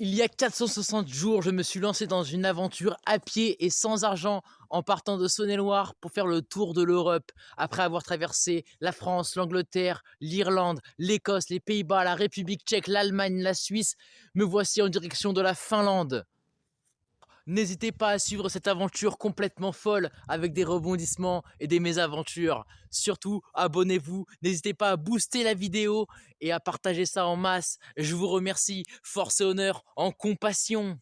Il y a 460 jours, je me suis lancé dans une aventure à pied et sans argent en partant de Saône-et-Loire pour faire le tour de l'Europe. Après avoir traversé la France, l'Angleterre, l'Irlande, l'Écosse, les Pays-Bas, la République tchèque, l'Allemagne, la Suisse, me voici en direction de la Finlande. N'hésitez pas à suivre cette aventure complètement folle avec des rebondissements et des mésaventures. Surtout, abonnez-vous, n'hésitez pas à booster la vidéo et à partager ça en masse. Je vous remercie, force et honneur en compassion.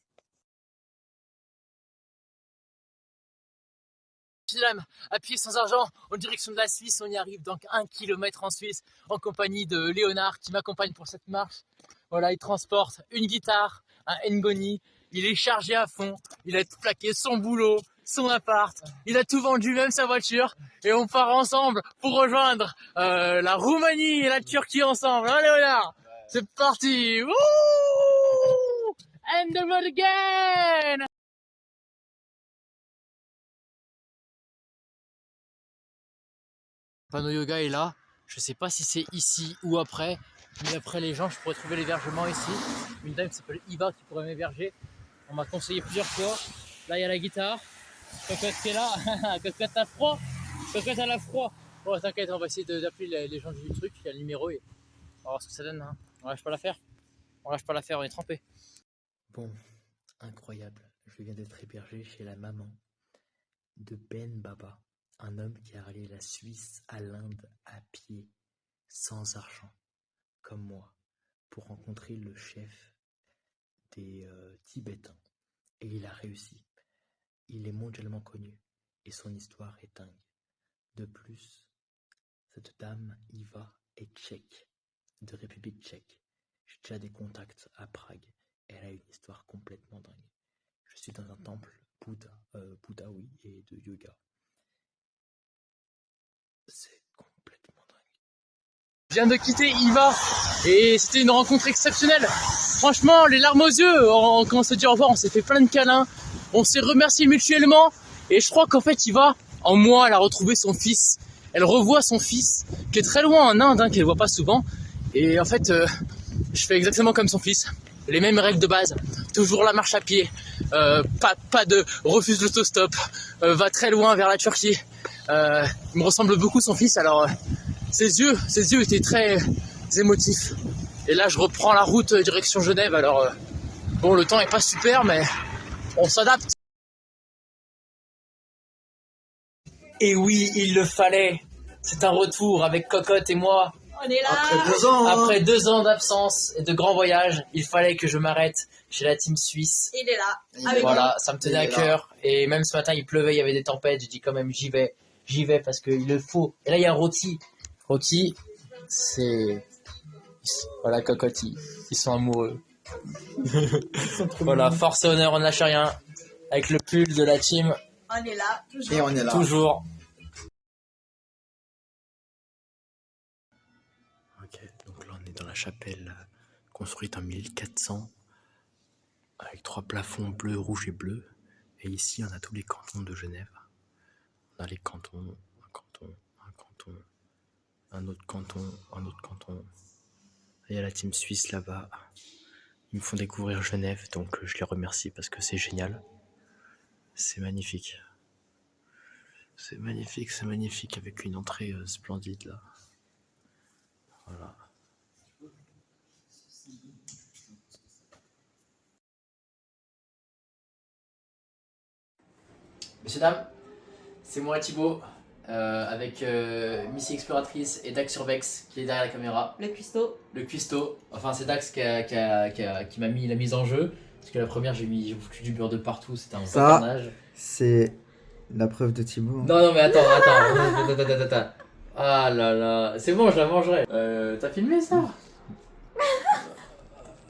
Mesdames, à pied sans argent, en direction de la Suisse, on y arrive donc 1 km en Suisse en compagnie de Léonard qui m'accompagne pour cette marche. Voilà, il transporte une guitare, un Ngoni, il est chargé à fond, il a plaqué son boulot, son appart, il a tout vendu, même sa voiture, et on part ensemble pour rejoindre la Roumanie et la Turquie ensemble, hein Léonard? C'est parti! Wouh! And the road again! Panneau yoga est là, je sais pas si c'est ici ou après, mais après les gens je pourrais trouver l'hébergement ici. Une dame qui s'appelle Iva qui pourrait m'héberger, on m'a conseillé plusieurs fois. Là il y a la guitare, Cocotte qui est là, Cocotte t'as froid, Cocotte elle a froid. Bon t'inquiète, on va essayer d'appeler les gens du truc, il y a le numéro et on va voir ce que ça donne. Hein. On lâche pas l'affaire, on lâche pas l'affaire, on est trempé. Bon, incroyable, je viens d'être hébergé chez la maman de Ben Baba, un homme qui a rallié la Suisse à l'Inde à pied, sans argent, comme moi, pour rencontrer le chef des Tibétains. Et il a réussi. Il est mondialement connu et son histoire est dingue. De plus, cette dame, Iva, est tchèque, de République tchèque. J'ai déjà des contacts à Prague. Elle a une histoire complètement dingue. Je suis dans un temple Bouddha oui, et de yoga. C'est complètement dingue. Je viens de quitter Iva et c'était une rencontre exceptionnelle. Franchement, les larmes aux yeux, quand on s'est dit au revoir, on s'est fait plein de câlins, on s'est remercié mutuellement et je crois qu'en fait Iva, en moi, elle a retrouvé son fils. Elle revoit son fils qui est très loin en Inde, hein, qu'elle voit pas souvent. Et en fait, je fais exactement comme son fils. Les mêmes règles de base, toujours la marche à pied, pas de refuse l'autostop, va très loin vers la Turquie. Il me ressemble beaucoup son fils, alors ses yeux étaient très émotifs. Et là je reprends la route direction Genève, alors bon le temps est pas super mais on s'adapte. Et oui, il le fallait, c'est un retour avec Cocotte et moi. On est là. Après 2 ans d'absence et de grands voyages, il fallait que je m'arrête chez la team suisse. Il est là. Voilà, ça me tenait à cœur. Et même ce matin, il pleuvait, il y avait des tempêtes. J'ai dit quand même, j'y vais parce qu'il le faut. Et là, il y a Roti. Roti, c'est... Voilà, Cocotte, ils sont amoureux. Voilà, force et honneur, on ne lâche rien. Avec le pull de la team. On est là. Toujours. Et on est là. Toujours. Ok, donc là on est dans la chapelle construite en 1400 avec 3 plafonds bleus, rouges et bleus. Et ici on a tous les cantons de Genève. On a les cantons, un canton, un canton, un autre canton, un autre canton. Il y a la team suisse là-bas. Ils me font découvrir Genève, donc je les remercie parce que c'est génial. C'est magnifique. C'est magnifique avec une entrée splendide là. Voilà. Messieurs, dames, c'est moi Thibaut, avec Missy Exploratrice et Dax Urbex qui est derrière la caméra. Le cuistot. Le cuistot, enfin c'est Dax qui m'a mis la mise en jeu. Parce que la première, j'ai foutu du beurre de partout, c'était un carnage. C'est la preuve de Thibaut. Non, mais attends. Ah là là, c'est bon, je la mangerai. T'as filmé ça?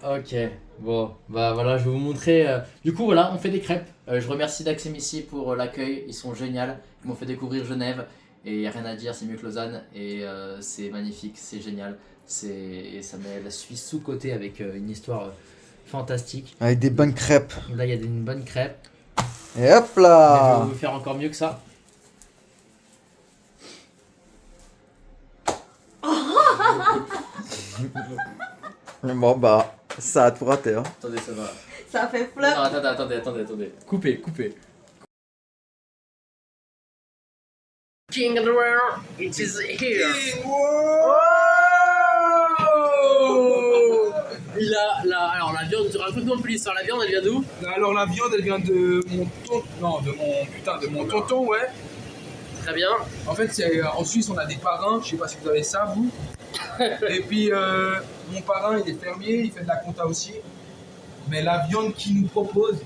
Ok, bon, bah voilà, je vais vous montrer. Du coup, voilà, on fait des crêpes. Je remercie Dax et Missy pour l'accueil, ils sont géniaux. Ils m'ont fait découvrir Genève et il n'y a rien à dire, c'est mieux que Lausanne. Et c'est magnifique, c'est génial. Et ça met la Suisse sous-côté avec une histoire fantastique. Avec des bonnes crêpes. Là, il y a une bonne crêpe. Et hop Mais là. je vais vous faire encore mieux que ça. Bon bah, Ça a tout raté, hein. Attendez, ça va. Ça fait flop. Non, attendez. Coupez. King of the world, it is here. Alors la viande, raconte-moi un peu l'histoire. La viande, elle vient d'où? Alors la viande elle vient de mon tonton, ouais. Très bien. En fait en Suisse on a des parrains, je sais pas si vous avez ça vous. Et puis mon parrain il est fermier, il fait de la compta aussi. Mais la viande qu'il nous propose,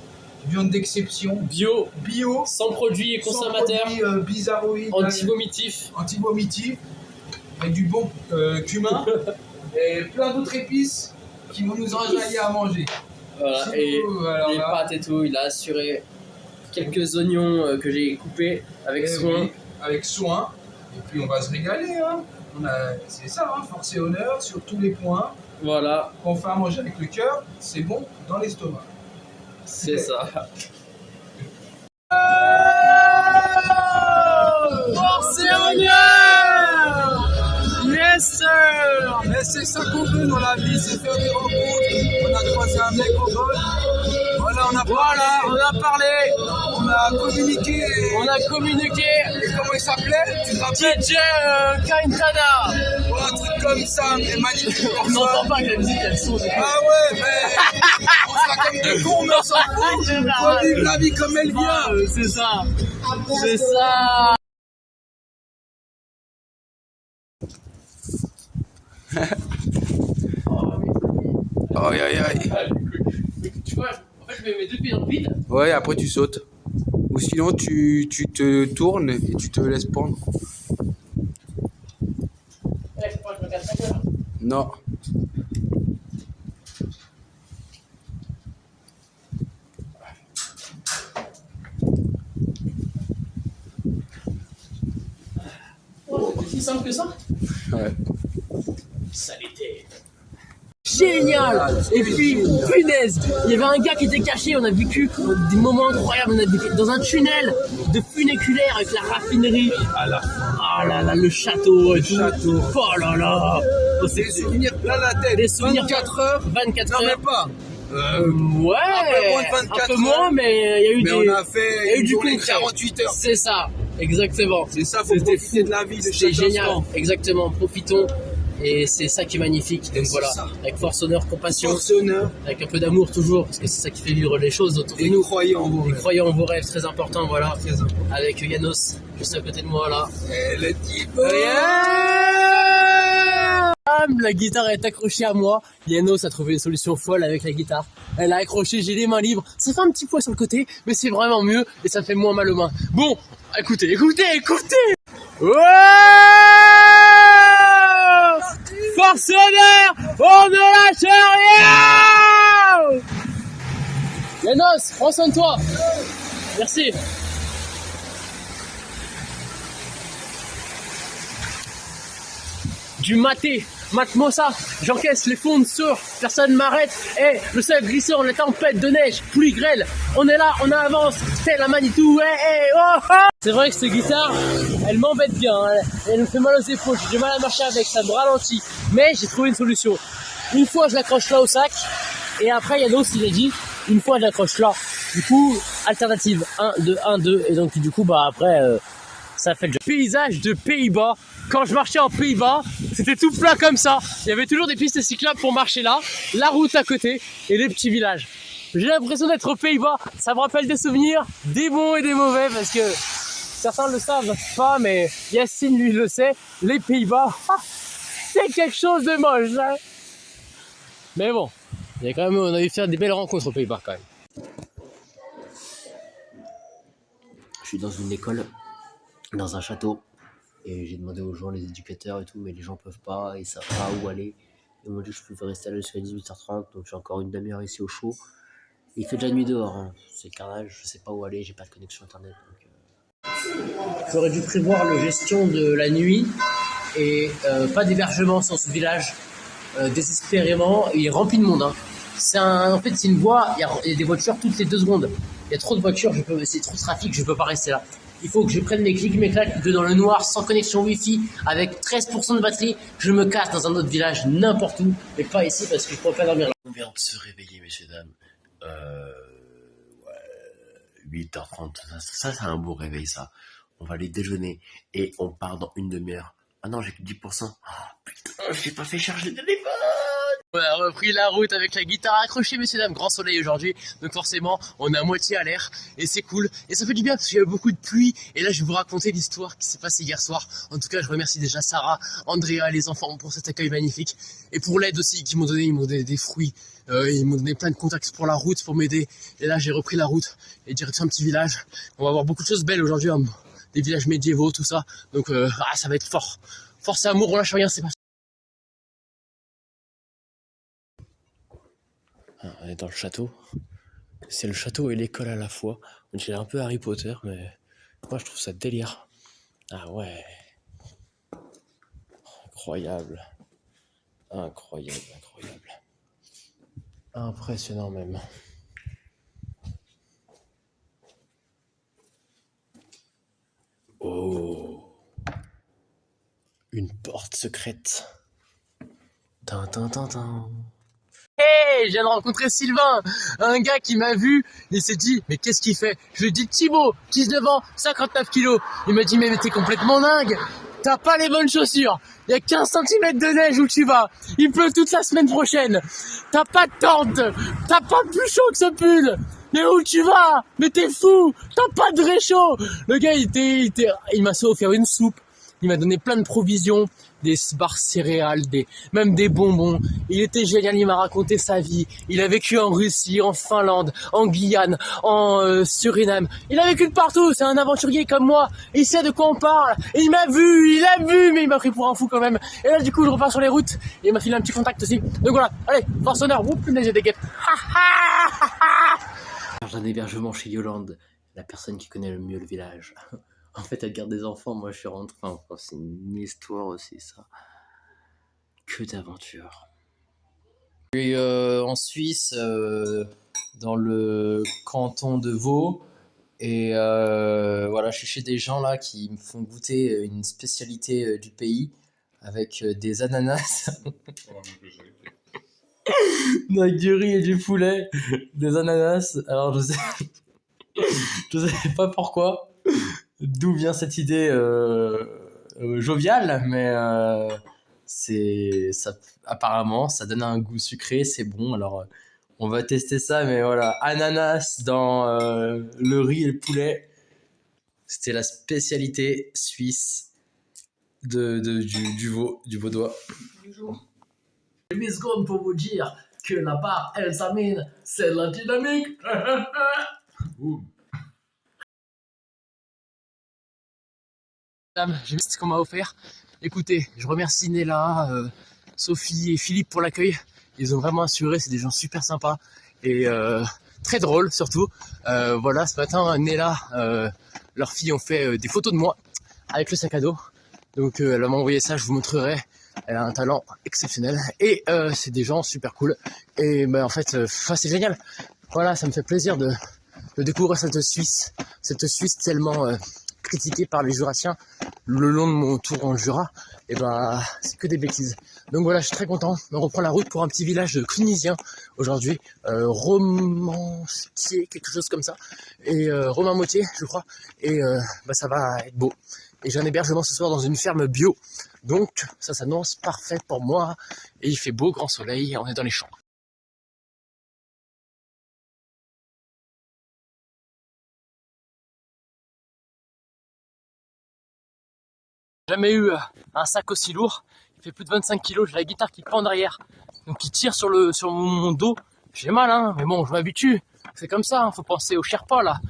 viande d'exception, Bio, bio, sans produits consommateurs, sans produits bizarroïdes, anti-vomitifs. anti-vomitifs, avec du bon cumin et plein d'autres épices qui vont nous enjailler à manger. Voilà, Si et vous, alors les là, pâtes et tout, il a assuré quelques oignons que j'ai coupés avec soin. oui, avec soin. Et puis on va se régaler. Hein. C'est ça, hein, force et honneur sur tous les points. Voilà, Quand on fait à manger avec le cœur, c'est bon dans l'estomac. c'est ça. Force et honneur! Yes sir! Mais c'est ça qu'on veut dans la vie, c'est faire des rencontres. On a croisé un mec au bol. Voilà, on a parlé, on a communiqué. On a communiqué. Et comment il s'appelait? Tu te rappelles? DJ Kaintana. Ouais, un truc comme ça, mais magnifique. On n'entend pas que la musique elle saute. Ah ouais, mais on sera comme des cons, mais on s'en fout. Faut vivre la vie comme elle vient. C'est ça. C'est ça. Aïe aïe aïe. Tu vois, en fait, je mets mes deux pieds dans le vide. Ouais, après tu sautes. Ou sinon tu te tournes et tu te laisses pendre. Ouais, je crois que je me casse la gueule. Non. Oh, c'est aussi simple que ça? Ouais. Saleté. Génial! Et puis, punaise! Il y avait un gars qui était caché, on a vécu des moments incroyables, on a vécu dans un tunnel de funiculaire avec la raffinerie. Ah là là, le château et tout. Oh là là! Oh, Des souvenirs plein la tête. Des souvenirs 24 heures. 24 Non, heures. même pas. Ouais! peu moins de 24 un peu moins, heures. mais il y a eu Mais des... on a il y a fait eu une du journée de concret. 48 heures. C'est ça, exactement. C'est ça, faut C'était profiter de la vie de C'est chaque génial, instant. exactement, profitons. Et c'est ça qui est magnifique. Et Donc c'est voilà, ça. avec force, honneur, compassion, Force et honneur. avec un peu d'amour toujours, parce que c'est ça qui fait vivre les choses autour de Et nous. nous croyons en vous. Et croyons en vos rêves, très important, voilà. Très important. Avec Yanos, juste à côté de moi là. Et le type. La guitare est accrochée à moi. Yanos a trouvé une solution folle avec la guitare. Elle a accroché, j'ai les mains libres. Ça fait un petit poids sur le côté, mais c'est vraiment mieux et ça fait moins mal aux mains. Bon, écoutez. Ouais, force honneur, on ne lâche rien. Yanos, prends soin de toi. Merci. Du maté, mate-moi j'encaisse les fonds de sourd, personne m'arrête, le sol glissant, la tempête de neige, pluie grêle, on est là, on avance, c'est la Manitou, oh, oh. C'est vrai que cette guitare, elle m'embête bien, elle me fait mal aux épaules, j'ai du mal à marcher avec, ça me ralentit, mais j'ai trouvé une solution. Une fois je l'accroche là au sac, et après Yanos il a dit, une fois je l'accroche là, du coup, alternative, 1, 2, 1, 2, et donc du coup, bah après... ça fait le jeu. Paysage de Pays-Bas. Quand je marchais en Pays-Bas, c'était tout plat comme ça. Il y avait toujours des pistes cyclables pour marcher là, la route à côté et les petits villages. J'ai l'impression d'être aux Pays-Bas. Ça me rappelle des souvenirs, des bons et des mauvais, parce que certains le savent pas, mais Yacine lui le sait. Les Pays-Bas, c'est quelque chose de moche. Hein. Mais bon, il y a quand même, on a eu faire des belles rencontres aux Pays-Bas quand même. Je suis dans une école. Dans un château, et j'ai demandé aux gens, les éducateurs et tout, mais les gens peuvent pas, ils savent pas où aller. Ils m'ont dit que je pouvais rester là jusqu'à 18h30, donc j'ai encore une demi-heure ici au chaud. Il fait de la nuit dehors, hein. C'est le carnage, je sais pas où aller, j'ai pas de connexion internet. J'aurais dû prévoir la gestion de la nuit et pas d'hébergement sans ce village, désespérément, il est rempli de monde. Hein. En fait, c'est une voie, il y a des voitures toutes les 2 secondes. Il y a trop de voitures, c'est trop de trafic, je peux pas rester là. Il faut que je prenne mes clics, mes claques, que dans le noir, sans connexion Wi-Fi, avec 13% de batterie, je me casse dans un autre village, n'importe où, mais pas ici parce que je pourrais pas dormir là. On vient de se réveiller, messieurs, dames. 8h30, ça c'est un beau réveil, ça. On va aller déjeuner et on part dans une demi-heure. Ah non, j'ai que 10%. Oh putain, j'ai pas fait charger le téléphone. On a repris la route avec la guitare accrochée, messieurs dames, grand soleil aujourd'hui, donc forcément on est à moitié à l'air et c'est cool et ça fait du bien parce qu'il y a eu beaucoup de pluie et là je vais vous raconter l'histoire qui s'est passée hier soir. En tout cas je remercie déjà Sarah, Andrea, les enfants pour cet accueil magnifique et pour l'aide aussi qu'ils m'ont donné, ils m'ont donné des fruits, ils m'ont donné plein de contacts pour la route pour m'aider et là j'ai repris la route et direction un petit village. On va voir beaucoup de choses belles aujourd'hui, hein, des villages médiévaux, tout ça, donc ça va être fort. Force et amour, on lâche rien, c'est pas. On est dans le château. C'est le château et l'école à la fois. On dirait un peu Harry Potter, mais moi je trouve ça délire. Ah ouais. Incroyable. Incroyable, incroyable. Impressionnant même. Oh. Une porte secrète. Tin. Hey, je viens de rencontrer Sylvain, un gars qui m'a vu, il s'est dit, mais qu'est-ce qu'il fait? Je lui ai dit, Thibaut, 19 ans, 59 kilos. Il m'a dit, mais t'es complètement dingue, t'as pas les bonnes chaussures, il y a 15 cm de neige où tu vas, il pleut toute la semaine prochaine, t'as pas de tente, t'as pas plus chaud que ce pull, mais où tu vas? Mais t'es fou, t'as pas de réchaud. Le gars, il m'a offert une soupe, il m'a donné plein de provisions, des barres céréales, même des bonbons. Il était génial, il m'a raconté sa vie. Il a vécu en Russie, en Finlande, en Guyane, en Suriname. Il a vécu de partout, c'est un aventurier comme moi. Il sait de quoi on parle. Et il a vu, mais il m'a pris pour un fou quand même. Et là, du coup, je repars sur les routes. Et il m'a filé un petit contact aussi. Donc voilà, allez, force honneur, vous punaise, j'ai des guêpes. Un hébergement chez Yolande, la personne qui connaît le mieux le village. En fait, elle garde des enfants, moi je suis rentré. Enfin, c'est une histoire aussi, ça. Que d'aventure. Je suis en Suisse, dans le canton de Vaud. Et voilà, je suis chez des gens là qui me font goûter une spécialité du pays avec des ananas. Avec du riz et du poulet, des ananas. Alors je sais pas pourquoi. D'où vient cette idée joviale, mais apparemment ça donne un goût sucré, c'est bon. Alors on va tester ça, mais voilà, ananas dans le riz et le poulet, c'était la spécialité suisse du Vaudois. J'ai mis secondes pour vous dire que la barre Elsamine, c'est la dynamique. J'ai vu ce qu'on m'a offert. Écoutez, je remercie Nella, Sophie et Philippe pour l'accueil. Ils ont vraiment assuré, c'est des gens super sympas et très drôles surtout. Voilà, ce matin, Nella, leurs filles ont fait des photos de moi avec le sac à dos. Donc elle m'a envoyé ça, je vous montrerai. Elle a un talent exceptionnel et c'est des gens super cool. Et en fait, c'est génial. Voilà, ça me fait plaisir de découvrir cette Suisse tellement critiquée par les Jurassiens le long de mon tour en Jura. Et c'est que des bêtises. Donc voilà, je suis très content. On reprend la route pour un petit village de Clunisien aujourd'hui, Romancier, quelque chose comme ça, et Romain Motier, je crois. Et ça va être beau. Et j'ai un hébergement ce soir dans une ferme bio. Donc ça s'annonce parfait pour moi. Et il fait beau, grand soleil, et on est dans les champs. Jamais eu un sac aussi lourd. Il fait plus de 25 kilos. J'ai la guitare qui pend derrière, donc qui tire sur mon dos. J'ai mal, hein, mais bon, je m'habitue. C'est comme ça, hein. Faut penser aux Sherpas là,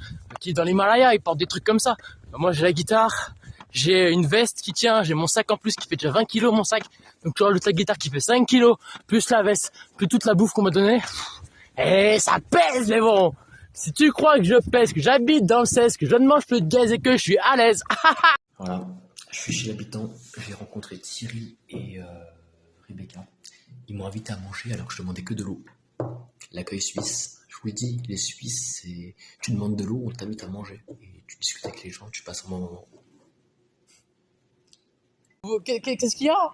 qui est dans l'Himalaya, ils portent des trucs comme ça. Moi, j'ai la guitare, j'ai une veste qui tient, j'ai mon sac en plus qui fait déjà 20 kilos mon sac. Donc tu rajoutes la guitare qui fait 5 kilos, plus la veste, plus toute la bouffe qu'on m'a donnée. Et ça pèse, mais bon. Si tu crois que je pèse, que j'habite dans le 16, que je ne mange plus de gaz et que je suis à l'aise. Voilà, je suis chez l'habitant, j'ai rencontré Thierry et Rebecca. Ils m'ont invité à manger alors que je demandais que de l'eau. L'accueil suisse, je vous l'ai dit, les Suisses, c'est... Tu demandes de l'eau, on t'invite à manger. Et tu discutes avec les gens, tu passes un bon moment. Qu'est-ce qu'il y a?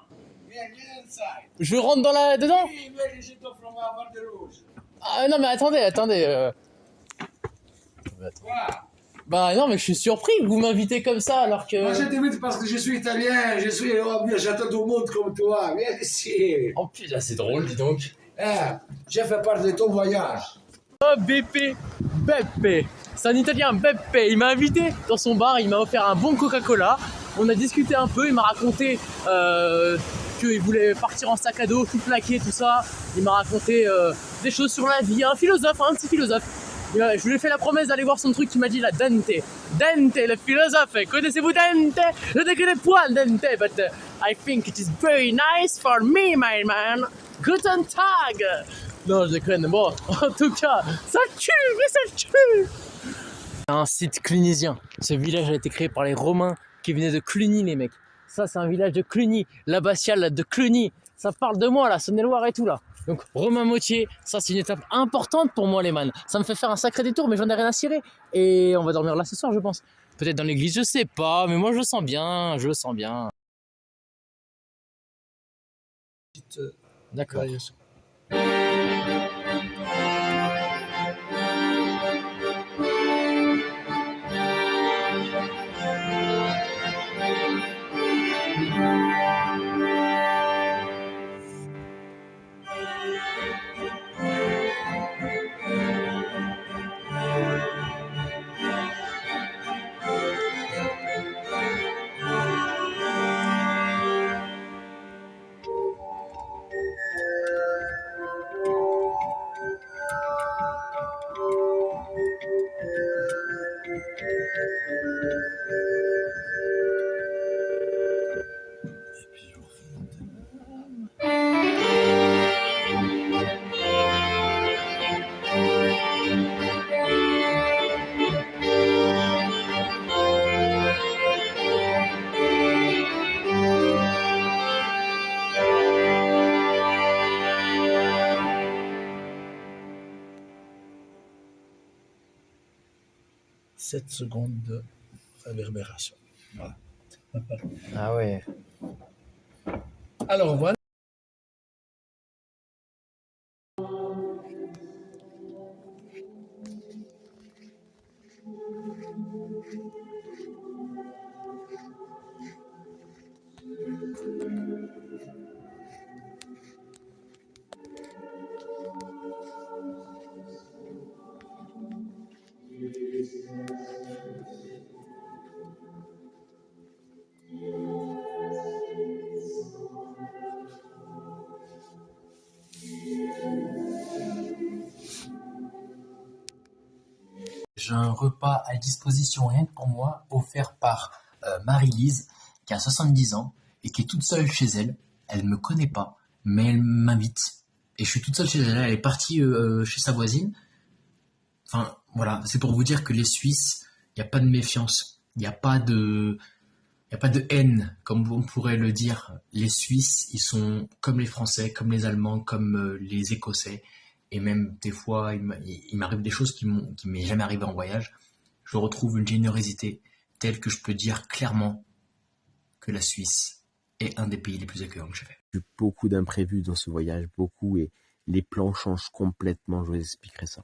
Je rentre dedans? Ah non mais attendez. Bah non mais je suis surpris que vous m'invitez comme ça alors que... Moi je t'invite parce que je suis italien, j'attends tout le monde comme toi, viens ici. Oh putain c'est drôle dis donc. J'ai fait part de ton voyage. Oh Beppe, c'est un Italien Beppe, il m'a invité dans son bar, il m'a offert un bon Coca-Cola, on a discuté un peu, il m'a raconté qu'il voulait partir en sac à dos, tout plaqué, tout ça, il m'a raconté des choses sur la vie, un petit philosophe. Je lui ai fait la promesse d'aller voir son truc, il m'a dit là, Dante, le philosophe, connaissez-vous Dante? Je ne connais pas Dante, but I think it is very nice for me, my man. Guten Tag. Non, je déconne. Bon, en tout cas, ça tue, mais ça tue. Un site clunisien. Ce village a été créé par les Romains qui venaient de Cluny, les mecs. Ça, c'est un village de Cluny. L'abbatiale de Cluny. Ça parle de moi, là, Saône-et-Loire et tout, là. Donc, Romain Motier, ça, c'est une étape importante pour moi, les man. Ça me fait faire un sacré détour, mais j'en ai rien à cirer. Et on va dormir là ce soir, je pense. Peut-être dans l'église, je sais pas, mais moi, je le sens bien. D'accord. Sept secondes de réverbération. Voilà. Ah ouais. Alors voilà. J'ai un repas à disposition rien que pour moi, offert par Marie-Lise, qui a 70 ans et qui est toute seule chez elle. Elle me connaît pas, mais elle m'invite. Et je suis toute seule chez elle. Elle est partie chez sa voisine. Enfin, voilà, c'est pour vous dire que les Suisses, il n'y a pas de méfiance. Il n'y a pas de haine, comme on pourrait le dire. Les Suisses, ils sont comme les Français, comme les Allemands, comme les Écossais. Et même des fois, il m'arrive des choses qui m'est jamais arrivé en voyage. Je retrouve une générosité telle que je peux dire clairement que la Suisse est un des pays les plus accueillants que j'ai fait. J'ai eu beaucoup d'imprévus dans ce voyage, beaucoup, et les plans changent complètement, je vous expliquerai ça.